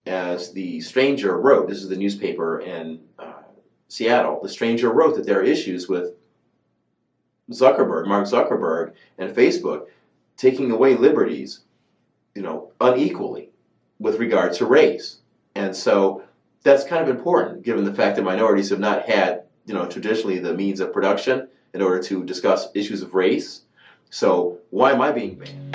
as the Stranger wrote, this is the newspaper in Seattle, the Stranger wrote that there are issues with Mark Zuckerberg, and Facebook taking away liberties, unequally with regard to race. And so that's kind of important, given the fact that minorities have not had, traditionally the means of production in order to discuss issues of race. So why am I being banned?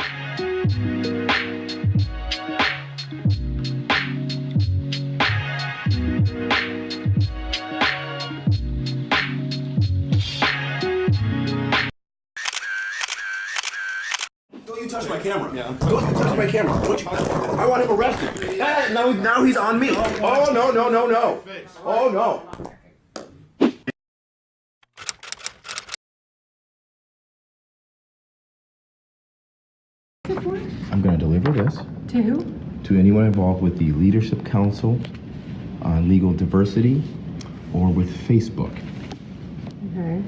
Don't you touch my camera. Yeah. Don't you touch my camera. I want him arrested. Now he's on me. Oh, no. Oh, no. I'm going to deliver this. To who? To anyone involved with the Leadership Council on Legal Diversity or with Facebook. Okay.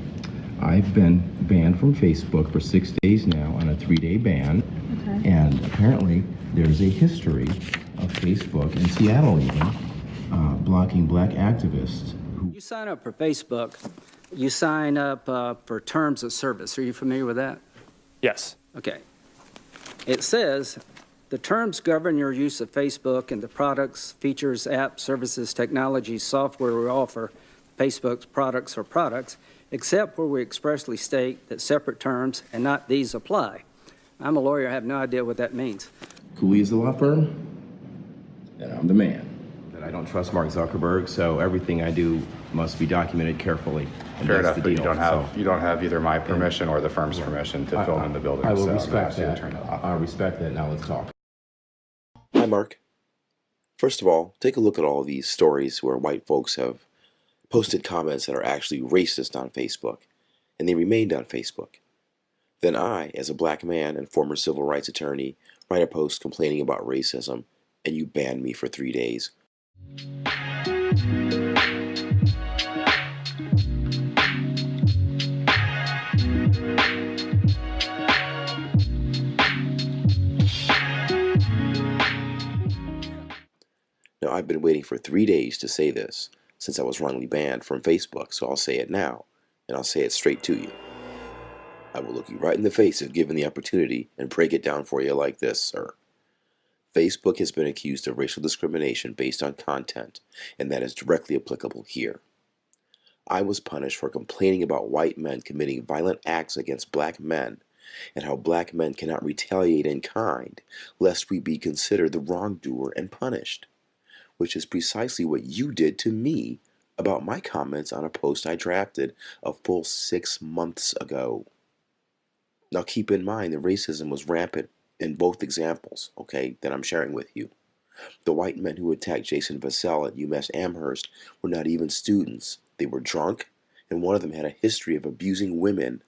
I've been banned from Facebook for 6 days now on a 3-day ban. Okay. And apparently there's a history of Facebook in Seattle even blocking black activists. You sign up for Facebook, you sign up for terms of service. Are you familiar with that? Yes. Okay. It says the terms govern your use of Facebook and the products, features, apps, services, technologies, software we offer. Facebook's products or products, except where we expressly state that separate terms and not these apply. I'm a lawyer, I have no idea what that means. Cooley is the law firm, and I'm the man. I don't trust Mark Zuckerberg, so everything I do must be documented carefully. Fair enough, but you don't have either my permission or the firm's permission to film in the building. I will so respect that. I respect that. Now let's talk. Hi, Mark. First of all, take a look at all of these stories where white folks have posted comments that are actually racist on Facebook, and they remained on Facebook. Then I, as a black man and former civil rights attorney, write a post complaining about racism, and you ban me for 3 days. Now, I've been waiting for 3 days to say this, since I was wrongly banned from Facebook, so I'll say it now, and I'll say it straight to you. I will look you right in the face if given the opportunity and break it down for you like this, sir. Facebook has been accused of racial discrimination based on content, and that is directly applicable here. I was punished for complaining about white men committing violent acts against black men, and how black men cannot retaliate in kind, lest we be considered the wrongdoer and punished, which is precisely what you did to me about my comments on a post I drafted a full 6 months ago. Now keep in mind that racism was rampant in both examples, okay, that I'm sharing with you. The white men who attacked Jason Vassell at UMass Amherst were not even students. They were drunk, and one of them had a history of abusing women.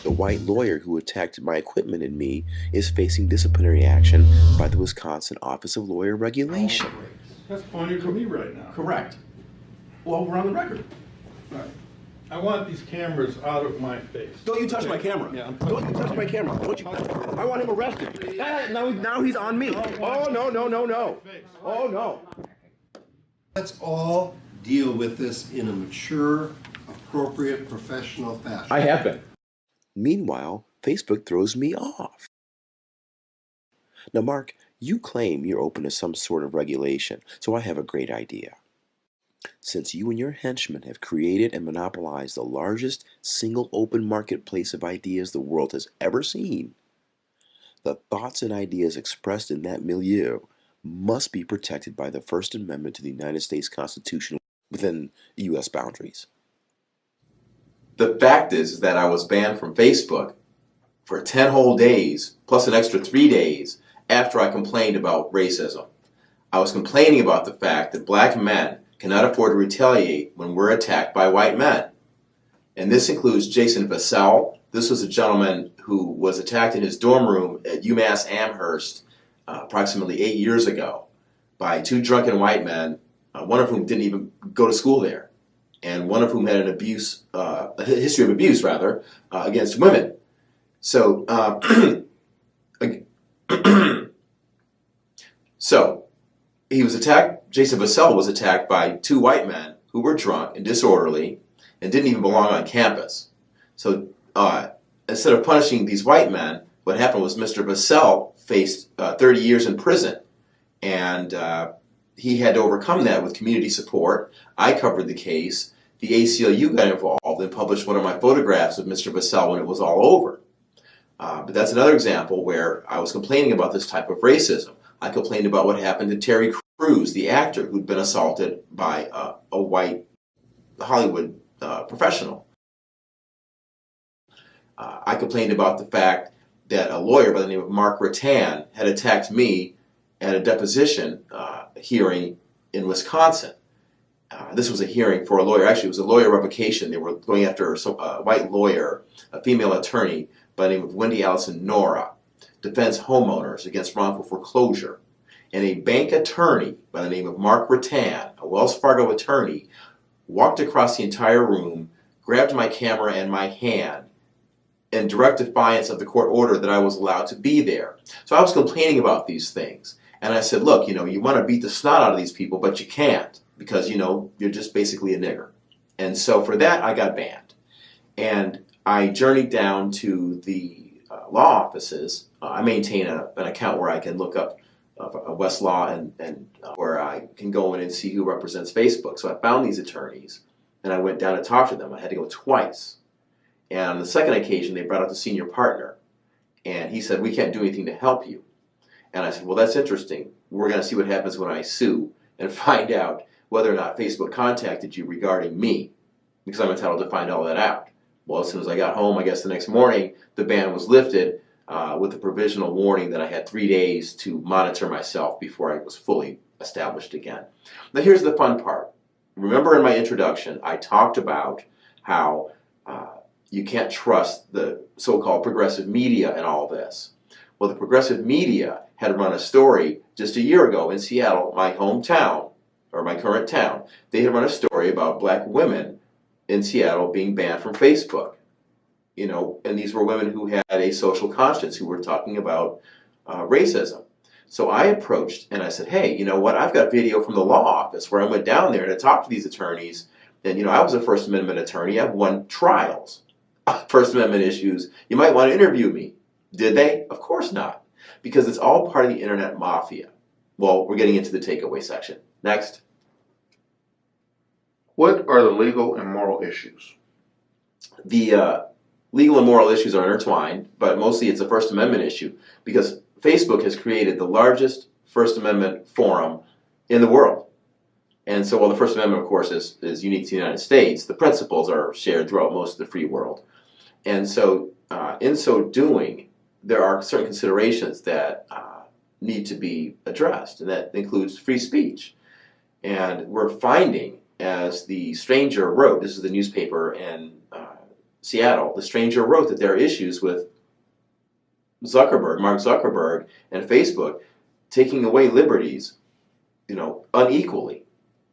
The white lawyer who attacked my equipment and me is facing disciplinary action by the Wisconsin Office of Lawyer Regulation. That's pointing to me right now. Correct. Well, we're on the record. Right. I want these cameras out of my face. Don't you touch my camera. Yeah. Don't you touch my camera. I want him arrested. Now he's on me. Oh, no. Oh, no. Let's all deal with this in a mature, appropriate, professional fashion. I have been. Meanwhile, Facebook throws me off. Now, Mark, you claim you're open to some sort of regulation, so I have a great idea. Since you and your henchmen have created and monopolized the largest single open marketplace of ideas the world has ever seen, the thoughts and ideas expressed in that milieu must be protected by the First Amendment to the United States Constitution within U.S. boundaries. The fact is that I was banned from Facebook for 10 whole days, plus an extra 3 days, after I complained about racism. I was complaining about the fact that black men cannot afford to retaliate when we're attacked by white men. And this includes Jason Vassell. This was a gentleman who was attacked in his dorm room at UMass Amherst approximately 8 years ago by 2 drunken white men one of whom didn't even go to school there, and one of whom had a history of abuse, rather, against women. So, so he was attacked. Jason Vassell was attacked by 2 white men who were drunk and disorderly and didn't even belong on campus. So instead of punishing these white men, what happened was Mr. Vassell faced 30 years in prison, and he had to overcome that with community support. I covered the case. The ACLU got involved and published one of my photographs of Mr. Vassell when it was all over. But that's another example where I was complaining about this type of racism. I complained about what happened to Terry Crews, the actor who'd been assaulted by a white Hollywood professional. I complained about the fact that a lawyer by the name of Mark Rattan had attacked me at a deposition hearing in Wisconsin. This was a hearing for a lawyer. Actually, it was a lawyer revocation. They were going after a white lawyer, a female attorney by the name of Wendy Allison Nora, defends homeowners against wrongful foreclosure. And a bank attorney by the name of Mark Rattan, a Wells Fargo attorney, walked across the entire room, grabbed my camera and my hand, in direct defiance of the court order that I was allowed to be there. So I was complaining about these things. And I said, look, you want to beat the snot out of these people, but you can't, because, you're just basically a nigger. And so for that, I got banned. And I journeyed down to the law offices. I maintain an account where I can look up Westlaw and where I can go in and see who represents Facebook. So I found these attorneys, and I went down to talk to them. I had to go twice. And on the second occasion, they brought out the senior partner. And he said, we can't do anything to help you. And I said, well, that's interesting. We're going to see what happens when I sue and find out whether or not Facebook contacted you regarding me, because I'm entitled to find all that out. Well, as soon as I got home, I guess the next morning, the ban was lifted with a provisional warning that I had 3 days to monitor myself before I was fully established again. Now, here's the fun part. Remember in my introduction, I talked about how you can't trust the so-called progressive media and all this. Well, the progressive media had run a story just a year ago in Seattle, my hometown, or my current town. They had run a story about black women in Seattle being banned from Facebook. And these were women who had a social conscience, who were talking about racism. So I approached and I said, hey, you know what? I've got video from the law office where I went down there to talk to these attorneys. And, I was a First Amendment attorney. I've won trials. First Amendment issues. You might want to interview me. Did they? Of course not. Because it's all part of the internet mafia. Well, we're getting into the takeaway section. Next. What are the legal and moral issues? The legal and moral issues are intertwined, but mostly it's a First Amendment issue because Facebook has created the largest First Amendment forum in the world. And so while the First Amendment, of course, is unique to the United States, the principles are shared throughout most of the free world. And so in so doing, there are certain considerations that need to be addressed, and that includes free speech. And we're finding, as the Stranger wrote, this is the newspaper in Seattle, the Stranger wrote that there are issues with Mark Zuckerberg, and Facebook taking away liberties, unequally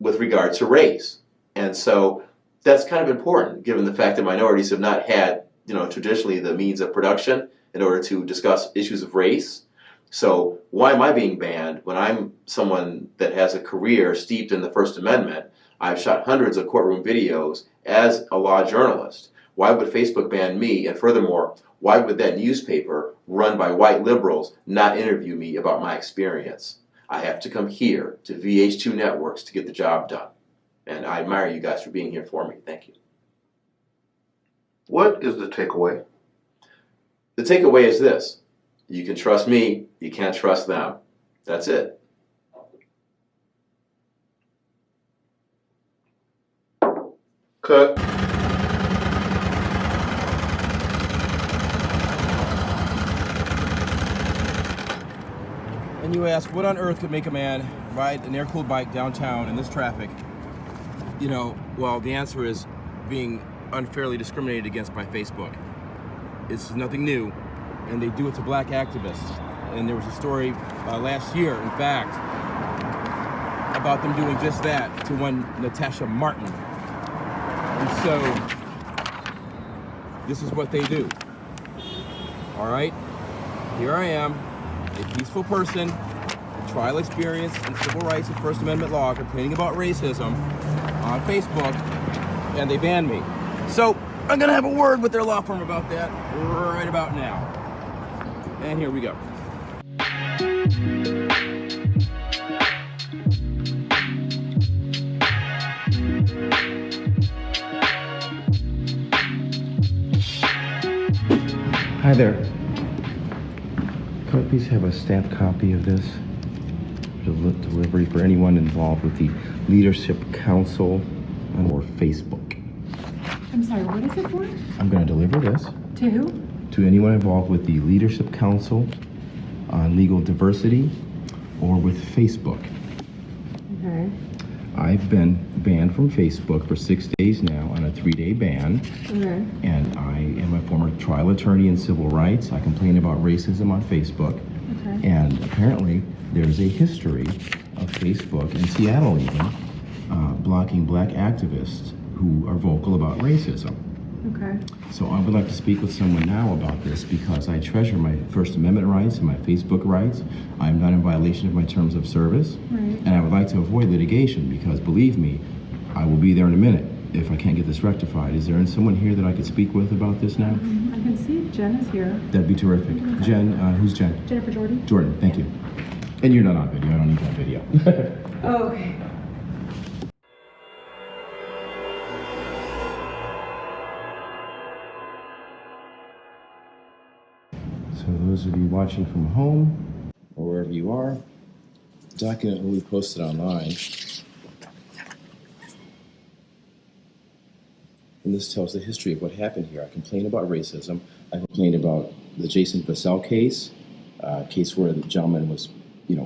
with regard to race. And so that's kind of important, given the fact that minorities have not had, traditionally the means of production in order to discuss issues of race. So why am I being banned when I'm someone that has a career steeped in the First Amendment? I've shot hundreds of courtroom videos as a law journalist. Why would Facebook ban me? And furthermore, why would that newspaper run by white liberals not interview me about my experience? I have to come here to VH2 Networks to get the job done. And I admire you guys for being here for me. Thank you. What is the takeaway? The takeaway is this. You can trust me, you can't trust them. That's it. Cut. And you ask, what on earth could make a man ride an air-cooled bike downtown in this traffic? Well, the answer is being unfairly discriminated against by Facebook. It's nothing new, and they do it to black activists. And there was a story last year, in fact, about them doing just that to one Natasha Martin. And so, this is what they do. All right? Here I am, a peaceful person, with trial experience in civil rights and First Amendment law, complaining about racism on Facebook, and they banned me. So, I'm gonna have a word with their law firm about that right about now. And here we go. Hi there. Could I please have a stamped copy of this? Delivery for anyone involved with the Leadership Council or Facebook. I'm sorry, what is it for? I'm going to deliver this To who? to anyone involved with the Leadership Council on Legal Diversity or with Facebook. Okay. I've been banned from Facebook for 6 days now on a 3-day ban. Okay. And I am a former trial attorney in civil rights. I complain about racism on Facebook. Okay. And apparently there's a history of Facebook in Seattle even blocking black activists who are vocal about racism. Okay. So I would like to speak with someone now about this because I treasure my First Amendment rights and my Facebook rights. I'm not in violation of my terms of service. Right. And I would like to avoid litigation because, believe me, I will be there in a minute if I can't get this rectified. Is there someone here that I could speak with about this now? I can see Jen is here. That'd be terrific. Okay. Jen, who's Jen? Jennifer Jordan. Jordan, thank you. And you're not on video, I don't need that video. Oh, okay. So those of you watching from home, or wherever you are, the document will be posted online. And this tells the history of what happened here. I complained about racism. I complained about the Jason Vassell case, case where the gentleman was,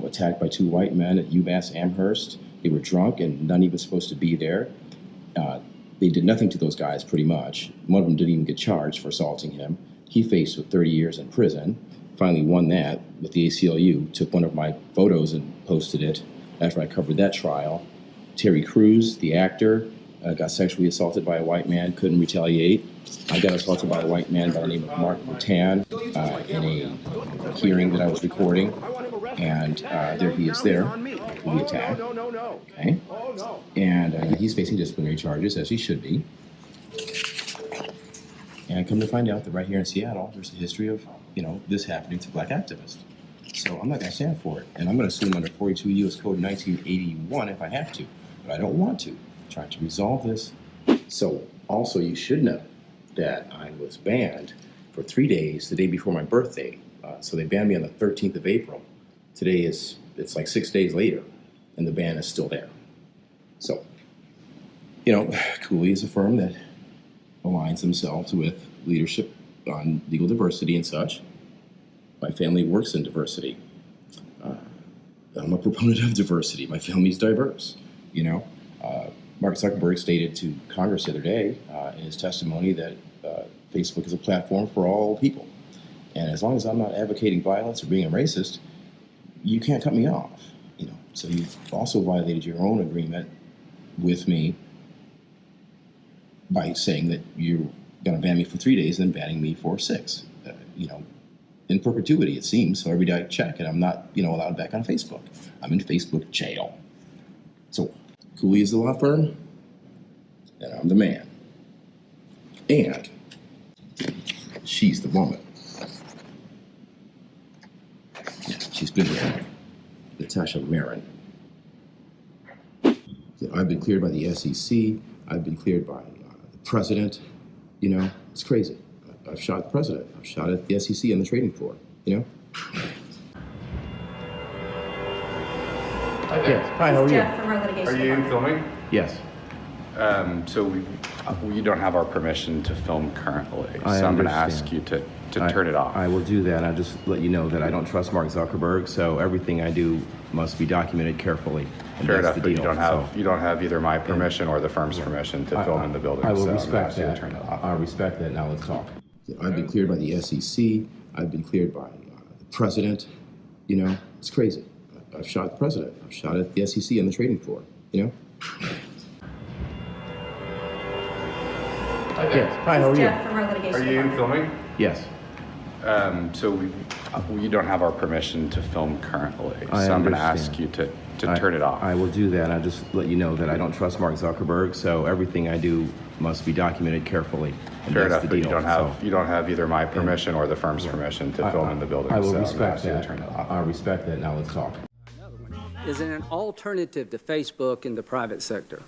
attacked by 2 white men at UMass Amherst. They were drunk and not even supposed to be there. They did nothing to those guys, pretty much. One of them didn't even get charged for assaulting him. He faced with 30 years in prison. Finally won that with the ACLU. Took one of my photos and posted it after I covered that trial. Terry Crews, the actor, got sexually assaulted by a white man, couldn't retaliate. I got assaulted by a white man by the name of Mark Zuckerberg in a hearing that I was recording. And there he is there, who we attacked. Okay? And he's facing disciplinary charges, as he should be. And I come to find out that right here in Seattle, there's a history of, this happening to black activists. So I'm not going to stand for it. And I'm going to sue him under 42 U.S. Code 1981 if I have to. But I don't want to. I'm trying to resolve this. So also you should know that I was banned for 3 days, the day before my birthday. So they banned me on the 13th of April. Today it's like 6 days later, and the ban is still there. So, Cooley is a firm that aligns themselves with leadership on legal diversity and such. My family works in diversity. I'm a proponent of diversity. My family's diverse, Mark Zuckerberg stated to Congress the other day in his testimony that Facebook is a platform for all people. And as long as I'm not advocating violence or being a racist, you can't cut me off, So you've also violated your own agreement with me by saying that you're going to ban me for 3 days and then banning me for 6, in perpetuity, it seems. So every day I check and I'm not, allowed back on Facebook. I'm in Facebook jail. So Cooley is the law firm, and I'm the man. And she's the woman. She's been with him, Natasha Marin. I've been cleared by the SEC. I've been cleared by the president. It's crazy. I've shot the president. I've shot at the SEC on the trading floor. Hi there. Yes. Hi, how are you? Jeff from our litigation Are you department. filming? Yes. So we don't have our permission to film currently. I So I'm going to understand. ask you to turn it off. I will do that. I'll just let you know that I don't trust Mark Zuckerberg, so everything I do must be documented carefully. And Fair that's enough, the but deal. you don't have either my permission or the firm's permission to film in the building. I will so I'm gonna respect ask you to that. turn it off. I respect that. Now let's talk. I've been cleared by the SEC. I've been cleared by the president. It's crazy. I've shot the president. I've shot at the SEC on the trading floor. You know. Hi there. Yes. Hi. How are you? Jeff from our litigation Are you department. filming? Yes. So we don't have our permission to film currently. I So I'm going to understand. ask you to turn it off. I will do that. I'll just let you know that I don't trust Mark Zuckerberg, so everything I do must be documented carefully. And Fair that's enough, the but deal. you don't have either my permission or the firm's permission to film in the building. I will so I'm gonna respect ask you to that. turn it off. I respect that. Now let's talk. Is it an alternative to Facebook in the private sector?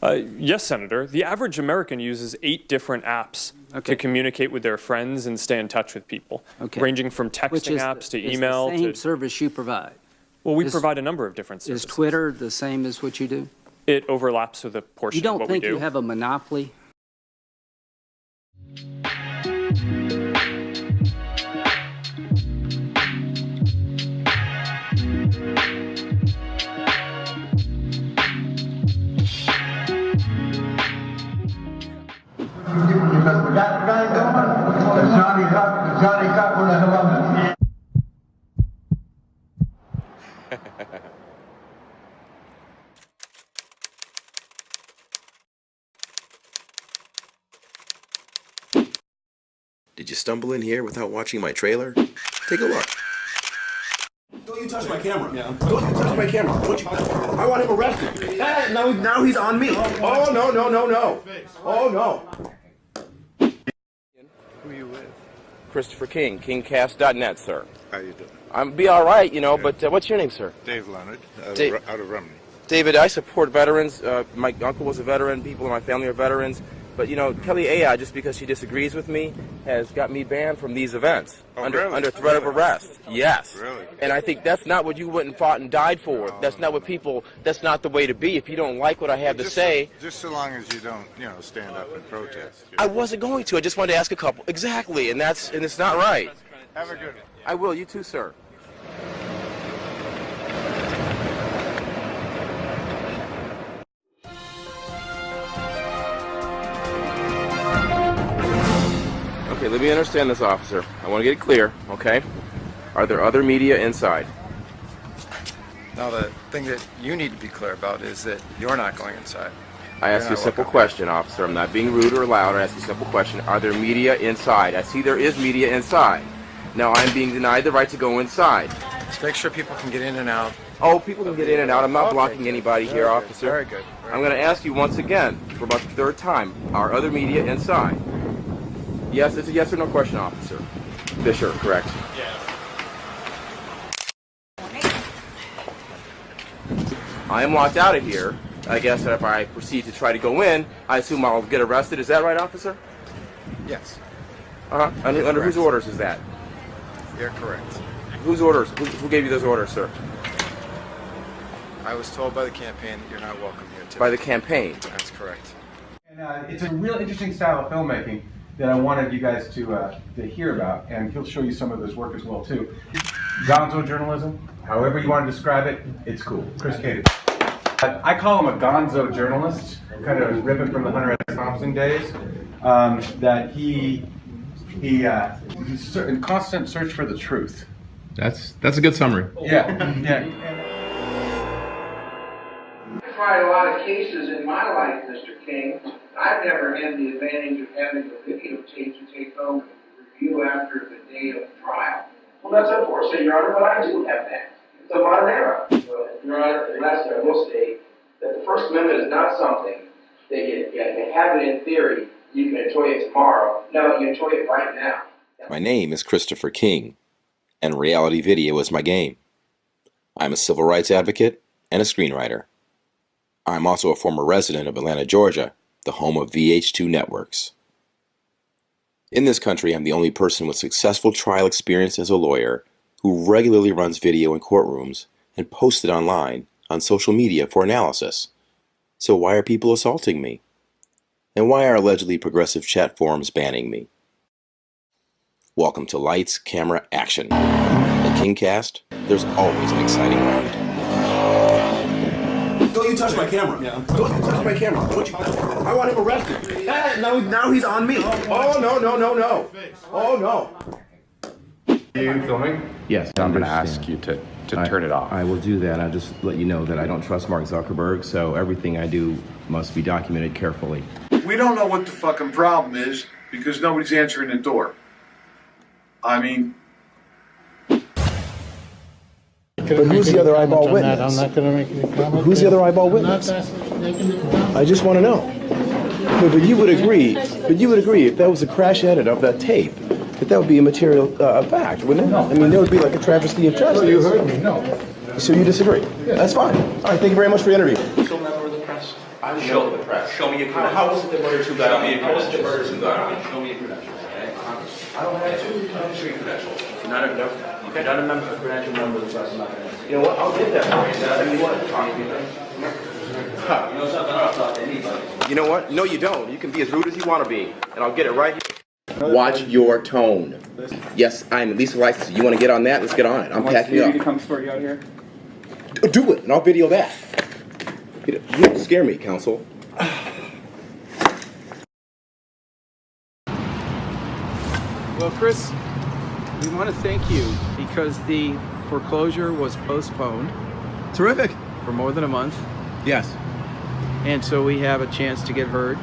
Yes, Senator. The average American uses 8 different apps to communicate with their friends and stay in touch with people, ranging from texting apps to email. Which is the same service you provide. Well, we provide a number of different services. Is Twitter the same as what you do? It overlaps with a portion You of don't what we think do. you have a monopoly? Did you stumble in here without watching my trailer? Take a look. Don't you touch my camera. Don't you touch my camera. I want him arrested. Hey, now he's on me. Oh, no, no, no, no. Oh, no. Who are you with? Christopher King, kingcast.net, sir. How you doing? I'm be all right, you know, but what's your name, sir? Dave Leonard, out of Romney. David, I support veterans. My uncle was a veteran. People in my family are veterans. But, you know, Kelly AI, just because she disagrees with me, has got me banned from these events under threat of arrest. Yes. Really? And I think that's not what you went and fought and died for. That's not what that's not the way to be. If you don't like what I have to say. Just so long as you don't, stand up and protest. I wasn't going to. I just wanted to ask a couple. Exactly. And it's not right. Have a good one. I will. You too, sir. Okay, let me understand this, officer. I want to get it clear, okay? Are there other media inside? Now, the thing that you need to be clear about is that you're not going inside. I ask you a simple question, officer. I'm not being rude or loud. I ask you a simple question. Are there media inside? I see there is media inside. Now, I'm being denied the right to go inside. Just make sure people can get in and out. Oh, people can get in and out. I'm not blocking anybody here, officer. Very good. I'm going to ask you once again, for about the 3rd time, are other media inside? Yes, it's a yes or no question, officer. Fisher, correct. Yes. I am locked out of here. I guess that if I proceed to try to go in, I assume I'll get arrested. Is that right, officer? Yes. Under whose orders is that? You're correct. Whose orders? Who gave you those orders, sir? I was told by the campaign that you're not welcome here today. By the campaign? That's correct. And it's a real interesting style of filmmaking that I wanted you guys to hear about, and he'll show you some of his work as well too. Gonzo journalism, however you want to describe it, it's cool. Chris Cady. I call him a Gonzo journalist, kind of ripping from the Hunter S. Thompson days. That he's in constant search for the truth. That's a good summary. Yeah. I've tried a lot of cases in my life, Mr. King. I've never had the advantage of having a videotape to take home and review after the day of trial. Well, that's unfortunate, Your Honor, but I do have that. It's a modern era. Your Honor, lastly, I will state that the First Amendment is not something that you have it in theory, you can enjoy it tomorrow. No, you enjoy it right now. My name is Christopher King, and reality video is my game. I'm a civil rights advocate and a screenwriter. I'm also a former resident of Atlanta, Georgia, the home of VH2 networks. In this country, I'm the only person with successful trial experience as a lawyer who regularly runs video in courtrooms and posts it online on social media for analysis. So why are people assaulting me? And why are allegedly progressive chat forums banning me? Welcome to Lights, Camera, Action. At KingCast, there's always an exciting round. Don't you touch my camera. Don't you touch my camera. I want him arrested. Hey, now he's on me. Oh, no, no, no, no. Oh, no. Are you filming? Yes. I'm going to ask you to turn it off. I will do that. I'll just let you know that I don't trust Mark Zuckerberg, so everything I do must be documented carefully. We don't know what the fucking problem is because nobody's answering the door. I mean... But who's the other eyeball witness? I'm not going to make any comment. Who's the other eyeball witness? I just want to know. No, but you would agree. But you would agree if that was a crash edit of that tape, that would be a material fact, wouldn't it? No. I mean, there would be like a travesty of justice. You heard me. No. So you disagree? Yeah. That's fine. All right. Thank you very much for the interview. Show member of the press. I show the press. Show me your credentials. How was it the murders who got on? How was it the murders who got on? Show me your credentials. Okay? I don't have to. Show your credentials. If you're not a member, a credential member of the press, I'm not going to. You know what? I'll get that for you. I mean, you want to talk to me? You know something? I don't talk to anybody. You know what? No, you don't. You can be as rude as you want to be, and I'll get it right here. Watch your tone. Yes, I'm at least licensed. You want to get on that? Let's get on it. I'm packing up. You come sort you out here? Do it, and I'll video that. You don't scare me, counsel. Well, Chris, we want to thank you because the foreclosure was postponed. Terrific. For more than a month. Yes. And so we have a chance to get heard.